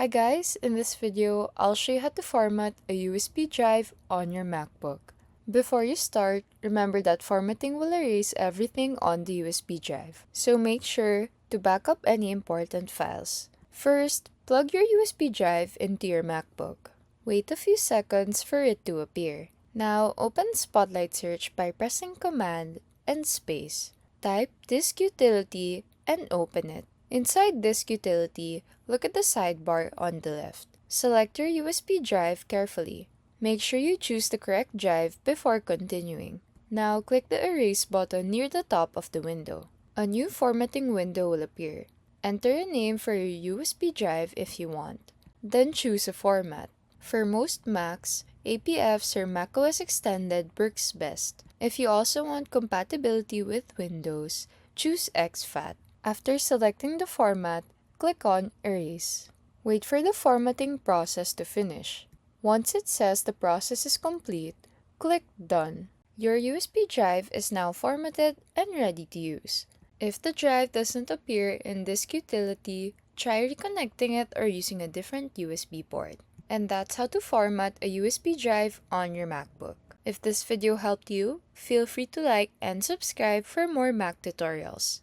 Hi guys, in this video, I'll show you how to format a USB drive on your MacBook. Before you start, remember that formatting will erase everything on the USB drive, so make sure to back up any important files. First, plug your USB drive into your MacBook. Wait a few seconds for it to appear. Now, open Spotlight Search by pressing Command and space. Type disk utility and open it. Inside disk utility, look at the sidebar on the left. Select your USB drive carefully. Make sure you choose the correct drive before continuing. Now click the Erase button near the top of the window. A new formatting window will appear. Enter a name for your USB drive if you want. Then choose a format. For most Macs, APFs or macOS Extended works best. If you also want compatibility with Windows, choose exFAT. After selecting the format, click on Erase. Wait for the formatting process to finish. Once it says the process is complete, click Done. Your USB drive is now formatted and ready to use. If the drive doesn't appear in disk utility, try reconnecting it or using a different USB port. And that's how to format a USB drive on your MacBook. If this video helped you, feel free to like and subscribe for more Mac tutorials.